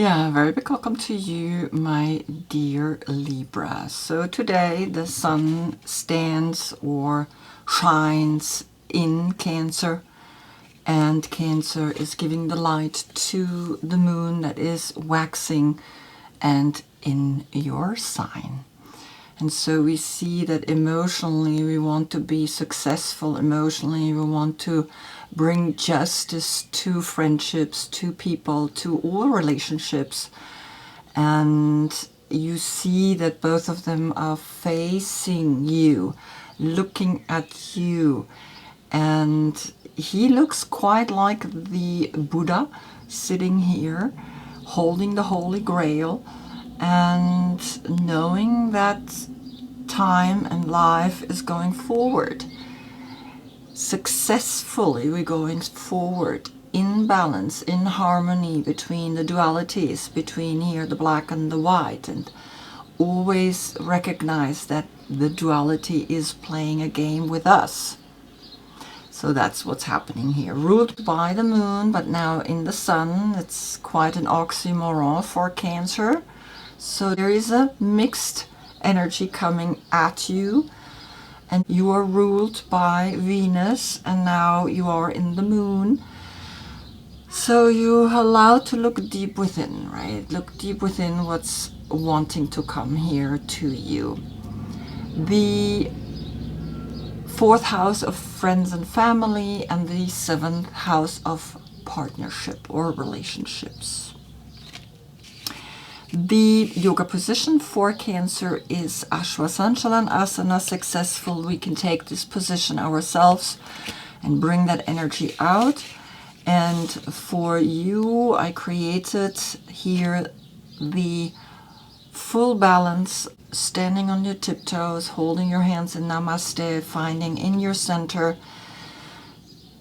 Yeah, very big welcome to you, my dear Libra. So today the sun stands or shines in Cancer, and Cancer is giving the light to the moon that is waxing and in your sign. And so we see that emotionally we want to be successful. Emotionally we want to bring justice to friendships, to people, to all relationships. And you see that both of them are facing you, looking at you. And he looks quite like the Buddha sitting here, holding the Holy Grail, and knowing that time and life is going forward. Successfully we're going forward in balance, in harmony between the dualities, between here the black and the white, and always recognize that the duality is playing a game with us. So that's what's happening here. Ruled by the moon, but now in the sun. It's quite an oxymoron for Cancer. So there is a mixed energy coming at you, and you are ruled by Venus, and now you are in the moon. So you're allowed to look deep within, right? Look deep within what's wanting to come here to you. The fourth house of friends and family, and the seventh house of partnership or relationships. The yoga position for Cancer is Asana, successful. We can take this position ourselves and bring that energy out. And for you, I created here the full balance, standing on your tiptoes, holding your hands in Namaste, finding in your center,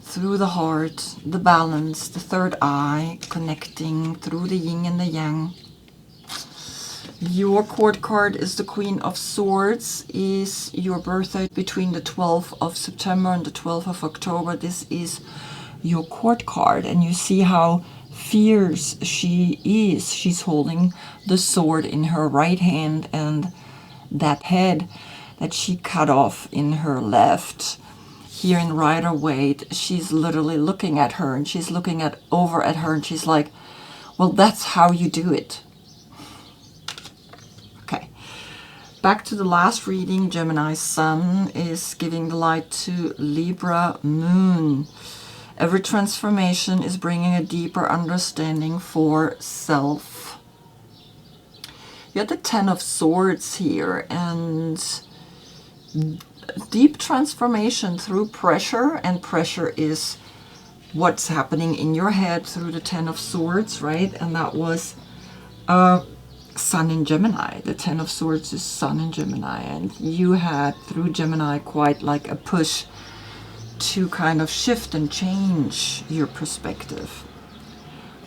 through the heart, the balance, the third eye, connecting through the yin and the yang. Your court card is the Queen of Swords. Is your birthday between the 12th of September and the 12th of October. This is your court card, and you see how fierce she is. She's holding the sword in her right hand, and that head that she cut off in her left. Here in Rider-Waite, she's literally looking at her, and she's looking over at her, and she's like, well, that's how you do it. Back to the last reading, Gemini Sun is giving the light to Libra Moon. Every transformation is bringing a deeper understanding for self. You have the Ten of Swords here, and deep transformation through pressure, and pressure is what's happening in your head through the Ten of Swords, right? And that was Sun in Gemini. The Ten of Swords is Sun in Gemini, and you had through Gemini quite like a push to kind of shift and change your perspective.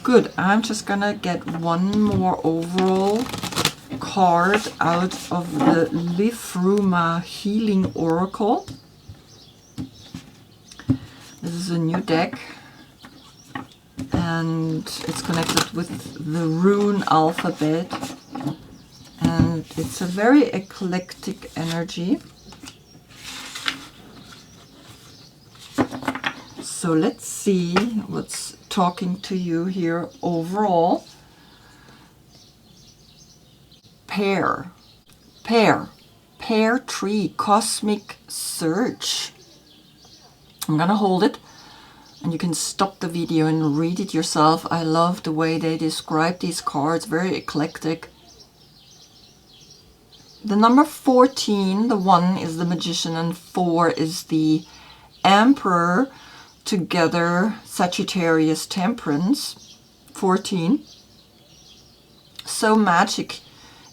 Good. I'm just gonna get one more overall card out of the Lifruma Healing Oracle. This is a new deck, and it's connected with the rune alphabet, and it's a very eclectic energy. So let's see what's talking to you here overall. Pear tree, cosmic surge. I'm gonna hold it, and you can stop the video and read it yourself. I love the way they describe these cards, very eclectic. The number 14, the 1 is the Magician, and 4 is the Emperor. Together, Sagittarius, Temperance, 14. So magic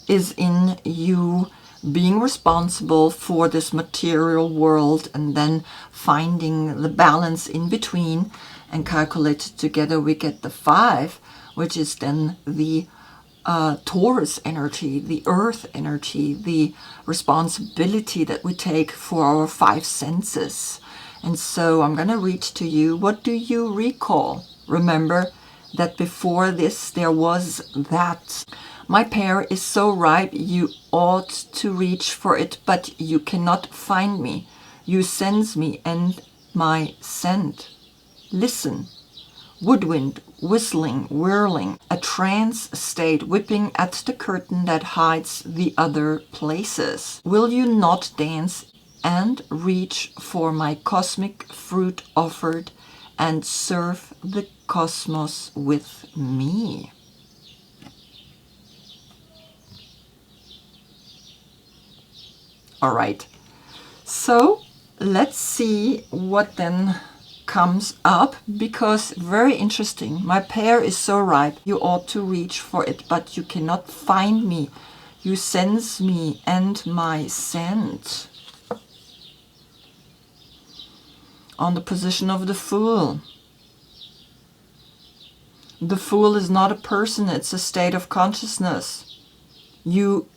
is in you being responsible for this material world, and then finding the balance in between, and calculated together we get the 5, which is then the Taurus energy, the earth energy, the responsibility that we take for our 5 senses. And so I'm going to read to you, what do you recall? Remember, that before this there was that. My pear is so ripe, you ought to reach for it, but you cannot find me. You sense me and my scent. Listen. Woodwind, whistling, whirling, a trance state whipping at the curtain that hides the other places. Will you not dance and reach for my cosmic fruit offered and serve the cosmos with me? All right, so let's see what then comes up, because very interesting. My pear is so ripe, you ought to reach for it, but you cannot find me. You sense me and my scent. On the position of the Fool. The Fool is not a person, it's a state of consciousness. You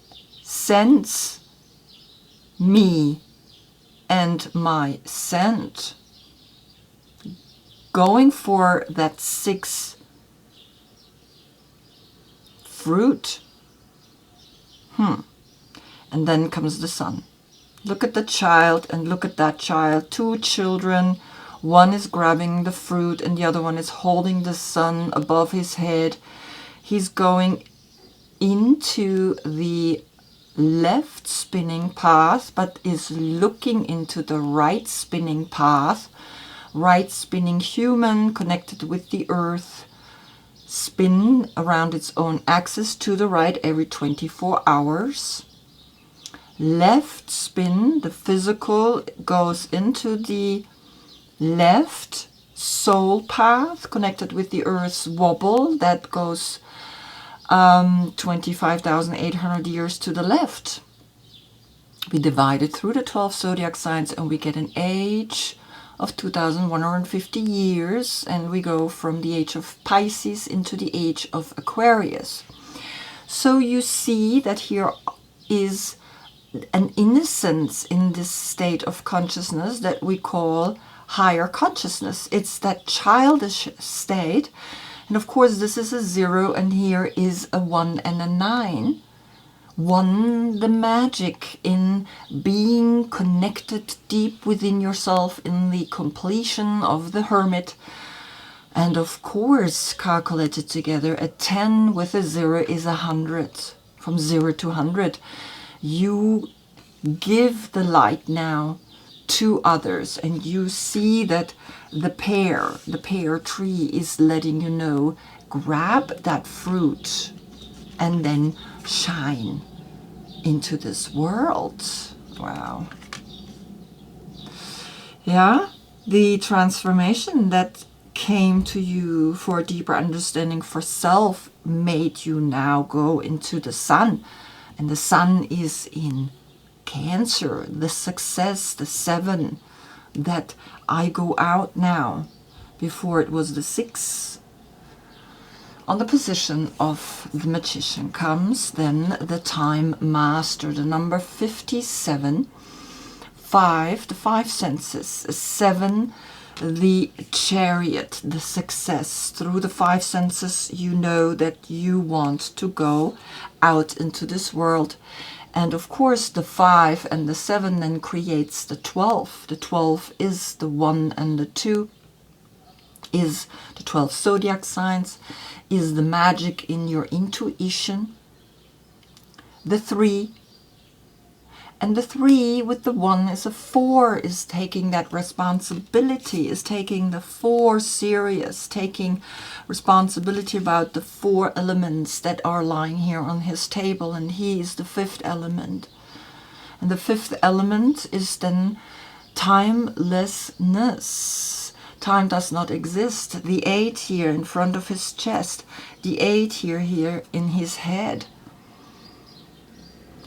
sense me and my scent. Going for that 6 fruit. And then comes the Sun. Look at the child and look at that child. 2 children. One is grabbing the fruit and the other one is holding the Sun above his head. He's going into the left spinning path, but is looking into the right spinning path. Right spinning human connected with the earth, spin around its own axis to the right every 24 hours. Left spin, the physical, goes into the left soul path connected with the earth's wobble that goes 25,800 years to the left. We divide it through the 12 zodiac signs and we get an age of 2,150 years, and we go from the age of Pisces into the age of Aquarius. So you see that here is an innocence in this state of consciousness that we call higher consciousness. It's that childish state. And of course this is a 0 and here is a 1 and a 9. 1, the magic in being connected deep within yourself in the completion of the hermit. And of course, calculated together, a 10 with a 0 is 100. From 0 to 100. You give the light now to others, and you see that the pear tree is letting you know, grab that fruit and then shine into this world. Wow. Yeah, the transformation that came to you for a deeper understanding for self made you now go into the Sun. And the Sun is in Cancer, the success, the 7, that I go out now. Before it was the 6. On the position of the Magician comes then the Time Master, the number 57, 5, the 5 senses, 7, the Chariot, the success. Through the 5 senses you know that you want to go out into this world. And of course the 5 and the 7 then creates the 12. The 12 is the 1 and the 2, is the 12 zodiac signs, is the magic in your intuition. The 3, and the 3 with the 1 is a 4, is taking that responsibility, is taking the 4 serious, taking responsibility about the 4 elements that are lying here on his table, and he is the 5th element. And the 5th element is then timelessness. Time does not exist. The 8 here in front of his chest, the 8 here in his head,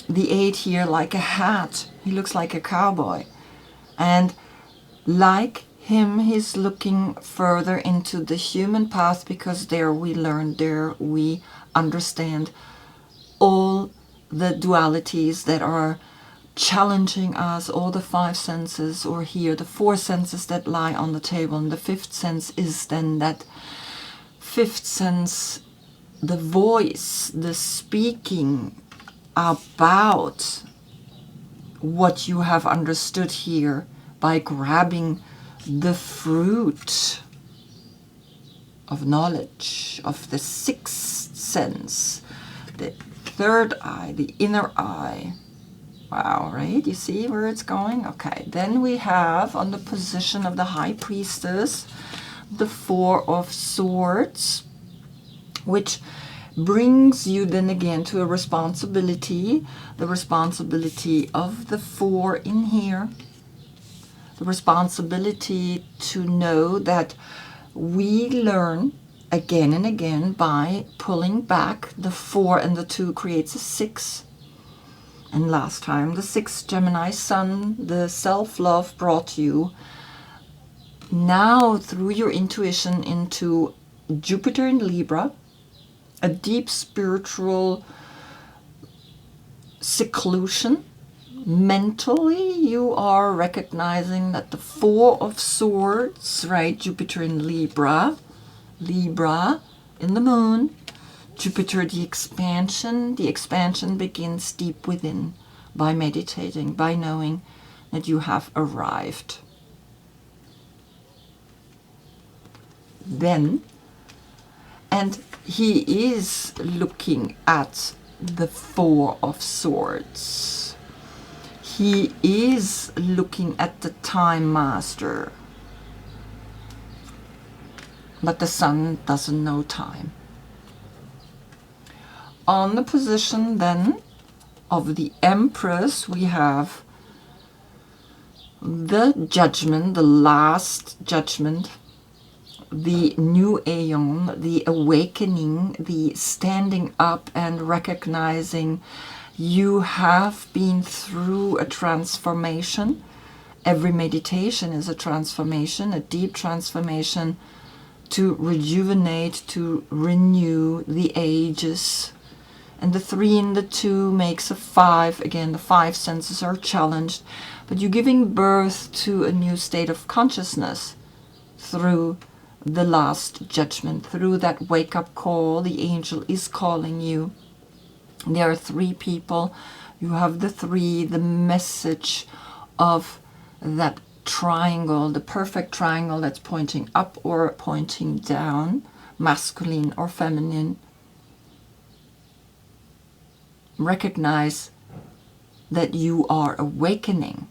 the 8 here like a hat. He looks like a cowboy. And like him, he's looking further into the human path, because there we learn, there we understand all the dualities that are challenging us, all the 5 senses, or here the 4 senses that lie on the table. And the 5th sense is then that fifth sense, the voice, the speaking about what you have understood here by grabbing the fruit of knowledge, of the sixth sense, the third eye, the inner eye. Wow, right? You see where it's going? Okay, then we have on the position of the High Priestess, the Four of Swords, which brings you then again to a responsibility, the responsibility of the four in here, the responsibility to know that we learn again and again by pulling back. The 4 and the 2 creates a 6. And last time, the 6th Gemini Sun, the self-love, brought you now through your intuition into Jupiter in Libra, a deep spiritual seclusion. Mentally, you are recognizing that the 4 of Swords, right, Jupiter in Libra, Libra in the moon, Jupiter, the expansion begins deep within by meditating, by knowing that you have arrived. Then, and he is looking at the 4 of Swords. He is looking at the Time Master. But the Sun doesn't know time. On the position then of the Empress, we have the Judgment, the last judgment, the new aeon, the awakening, the standing up and recognizing you have been through a transformation. Every meditation is a transformation, a deep transformation to rejuvenate, to renew the ages. And the 3 and the 2 makes a 5. Again, the 5 senses are challenged, but you're giving birth to a new state of consciousness through the last judgment, through that wake-up call. The angel is calling you. There are 3 people. You have the 3, the message of that triangle, the perfect triangle that's pointing up or pointing down, masculine or feminine. Recognize that you are awakening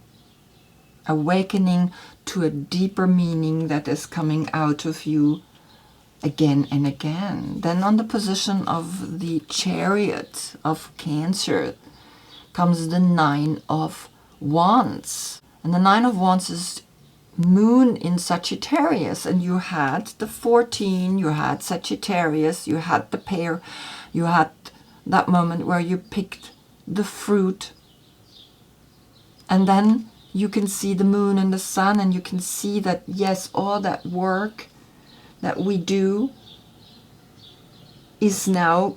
to a deeper meaning that is coming out of you again and again. Then on the position of the Chariot of Cancer comes the 9 of Wands. And the 9 of Wands is Moon in Sagittarius. And you had the 14, you had Sagittarius, you had the pair, you had that moment where you picked the fruit. And then you can see the moon and the sun, and you can see that, yes, all that work that we do is now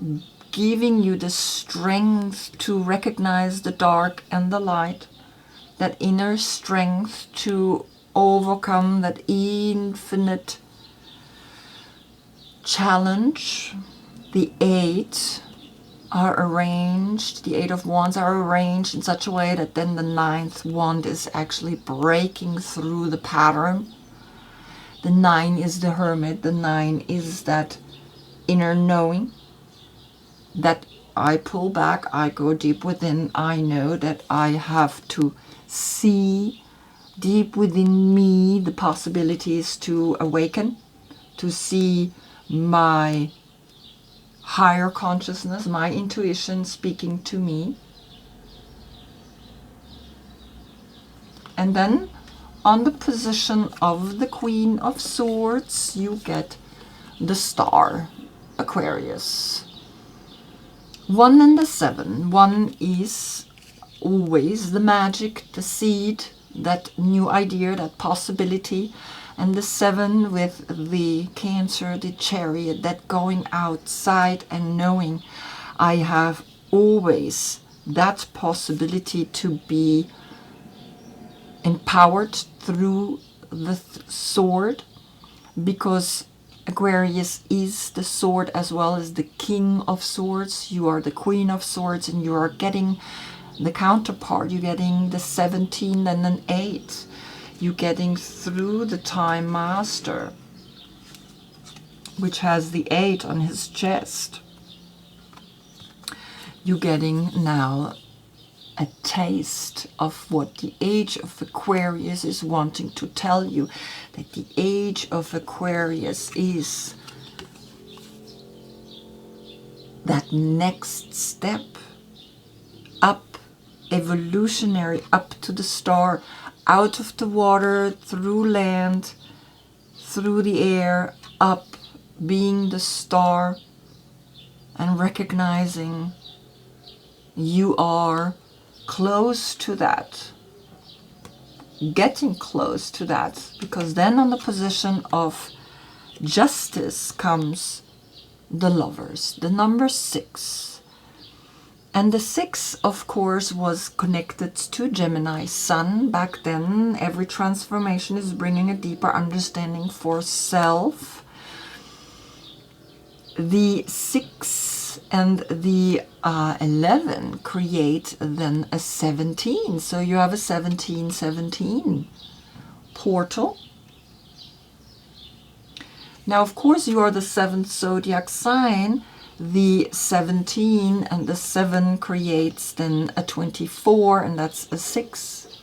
giving you the strength to recognize the dark and the light, that inner strength to overcome that infinite challenge. The 8 are arranged, the 8 of Wands are arranged in such a way that then the 9th wand is actually breaking through the pattern. The 9 is the Hermit. The 9 is that inner knowing, that I pull back, I go deep within. I know that I have to see deep within me the possibilities to awaken, to see my higher consciousness, my intuition speaking to me. And then on the position of the Queen of Swords, you get the Star, Aquarius. 1 and the 7. 1 is always the magic, the seed, that new idea, that possibility. And the 7 with the Cancer, the Chariot, that going outside and knowing I have always that possibility to be empowered through the sword. Because Aquarius is the sword as well as the king of swords. You are the queen of swords, and you are getting the counterpart. You're getting the 17 and an 8. You're getting through the time master, which has the 8 on his chest. You're getting now a taste of what the age of Aquarius is wanting to tell you, that the age of Aquarius is that next step up, evolutionary, up to the star, out of the water, through land, through the air, up, being the star, and recognizing you are close to that, getting close to that, because then on the position of justice comes the lovers, the number 6. And the 6, of course, was connected to Gemini Sun. Back then, every transformation is bringing a deeper understanding for self. The 6 and the 11 create then a 17. So you have a 17-17 portal. Now, of course, you are the 7th zodiac sign. The 17 and the 7 creates then a 24, and that's a 6.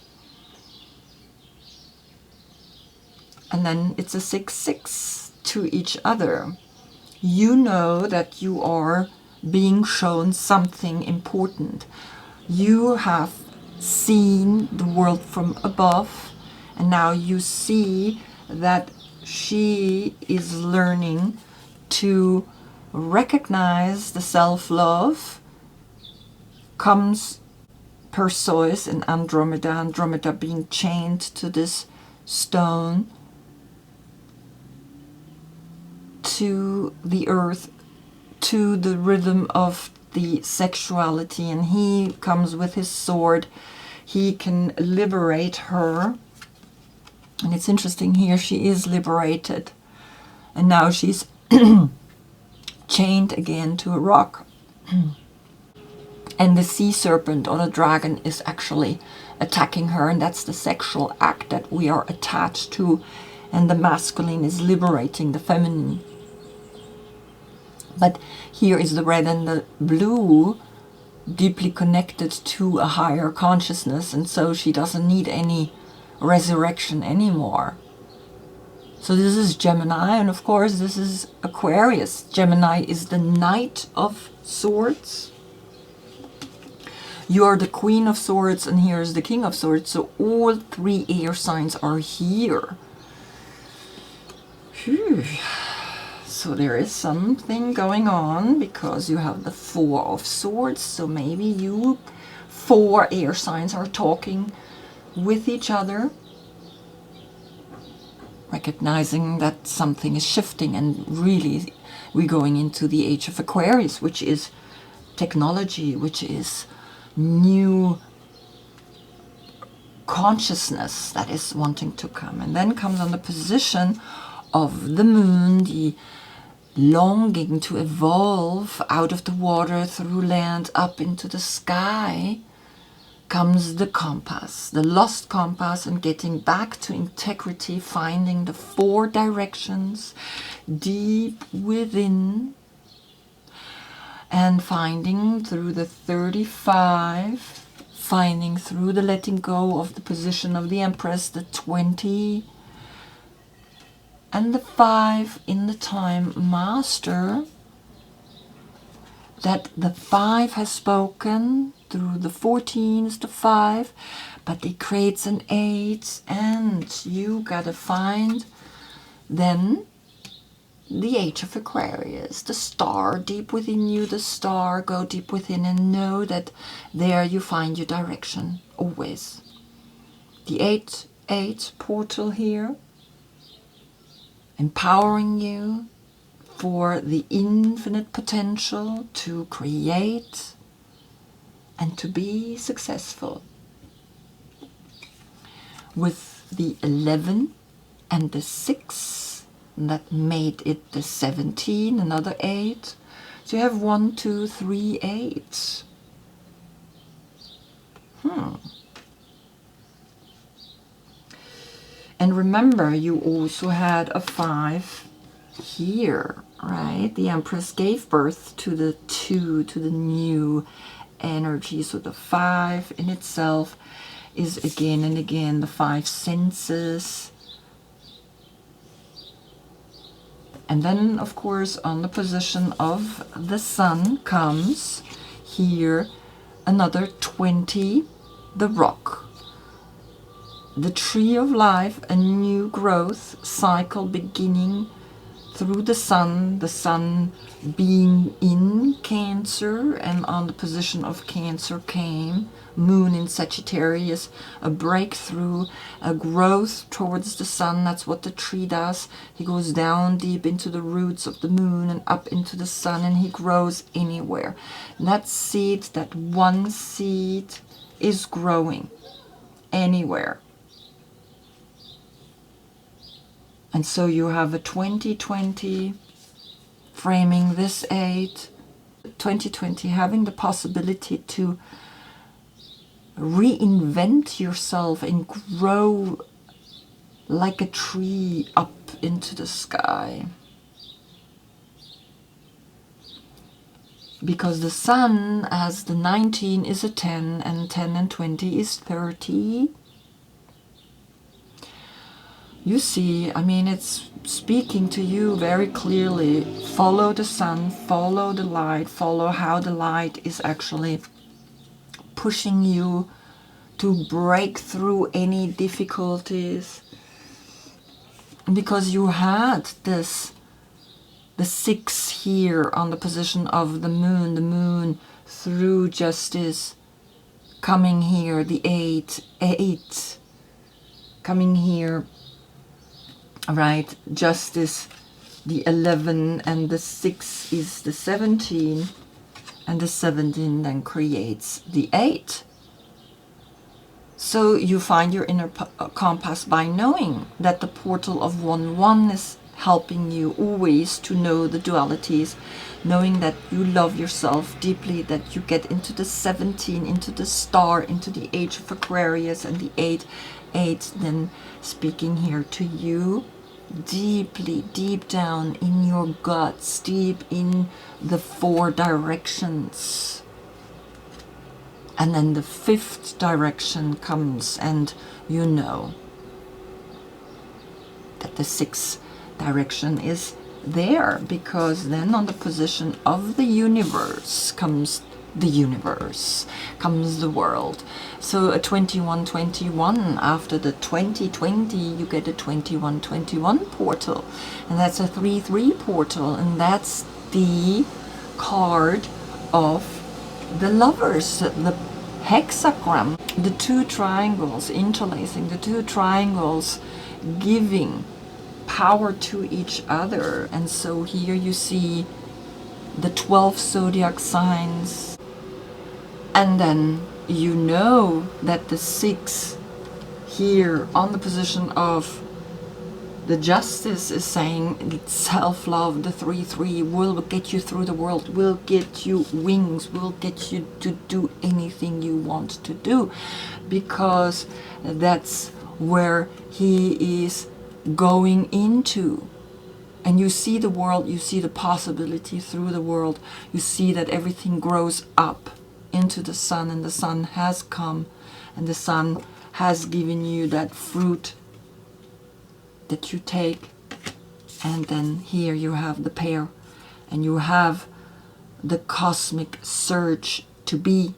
And then it's a 6-6 to each other. You know that you are being shown something important. You have seen the world from above, and now you see that she is learning to recognize the self-love. Comes Perseus and Andromeda being chained to this stone, to the earth, to the rhythm of the sexuality, and he comes with his sword. He can liberate her. And it's interesting here, she is liberated, and now she's chained again to a rock. And the sea serpent or the dragon is actually attacking her, and that's the sexual act that we are attached to, and the masculine is liberating the feminine. But here is the red and the blue, deeply connected to a higher consciousness, and so she doesn't need any resurrection anymore. So this is Gemini, and of course this is Aquarius. Gemini is the Knight of Swords. You are the Queen of Swords, and here is the King of Swords. So all 3 air signs are here. Phew. So there is something going on, because you have the 4 of Swords. So maybe you 4 air signs are talking with each other, recognizing that something is shifting, and really we're going into the age of Aquarius, which is technology, which is new consciousness that is wanting to come. And then comes on the position of the moon, the longing to evolve out of the water, through land, up into the sky. Comes the compass, the lost compass, and getting back to integrity, finding the 4 directions deep within, and finding through the 35, finding through the letting go of the position of the Empress, the 20, and the 5 in the time master, that the 5 has spoken. Through the 14 is the 5, but it creates an 8, and you gotta find then the age of Aquarius, the star deep within you, the star. Go deep within and know that there you find your direction, always. The 8 portal here, empowering you for the infinite potential to create and to be successful. With the 11 and the 6, and that made it the 17, another 8. So you have 1, 2, 3, 8. And remember, you also had a 5 here, right? The Empress gave birth to the 2, to the new energy. So the 5 in itself is again and again the 5 senses. And then, of course, on the position of the sun comes here another 20, the rock. The tree of life, a new growth cycle beginning through the sun being in Cancer, and on the position of Cancer came Moon in Sagittarius, a breakthrough, a growth towards the sun. That's what the tree does. He goes down deep into the roots of the moon and up into the sun, and he grows anywhere. And that seed, that one seed, is growing anywhere. And so you have a 2020 framing this 8, 2020 having the possibility to reinvent yourself and grow like a tree up into the sky. Because the sun, as the 19 is a 10, and 10 and 20 is 30. You see, I mean, it's speaking to you very clearly. Follow the sun, follow the light, follow how the light is actually pushing you to break through any difficulties. Because you had this, the 6 here on the position of the moon through justice, coming here, the 8, coming here, right, justice, the 11, and the 6 is the 17, and the 17 then creates the 8. So you find your inner compass by knowing that the portal of 1-1 is helping you always to know the dualities, knowing that you love yourself deeply, that you get into the 17, into the star, into the age of Aquarius, and the 8 then speaking here to you deeply, deep down in your guts, deep in the 4 directions. And then the 5th direction comes, and you know that the 6th direction is there, because then on the position of the universe comes the universe, comes the world. So a 21-21, after the 2020 you get a 21-21 portal, and that's a 3-3 portal, and that's the card of the lovers, the hexagram, the 2 triangles interlacing, the 2 triangles giving power to each other. And so here you see the 12 zodiac signs, and then you know that the 6 here on the position of the justice is saying self-love. The 3-3 will get you through the world, will get you wings, will get you to do anything you want to do, because that's where he is going into. And you see the world, you see the possibility through the world, you see that everything grows up into the sun, and the sun has come, and the sun has given you that fruit that you take. And then here you have the pair, and you have the cosmic surge to be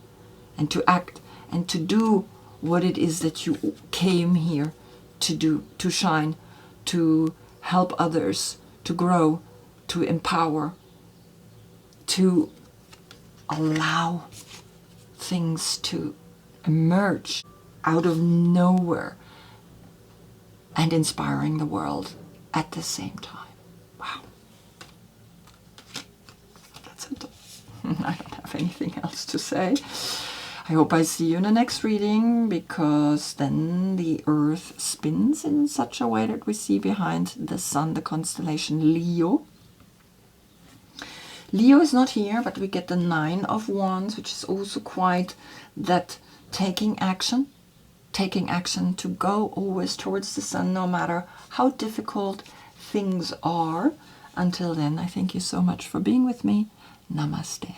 and to act and to do what it is that you came here to do, to shine, to help others, to grow, to empower, to allow things to emerge out of nowhere, and inspiring the world at the same time. Wow. That's it. I don't have anything else to say. I hope I see you in the next reading, because then the Earth spins in such a way that we see behind the Sun the constellation Leo. Leo is not here, but we get the Nine of Wands, which is also quite that taking action to go always towards the Sun, no matter how difficult things are. Until then, I thank you so much for being with me. Namaste.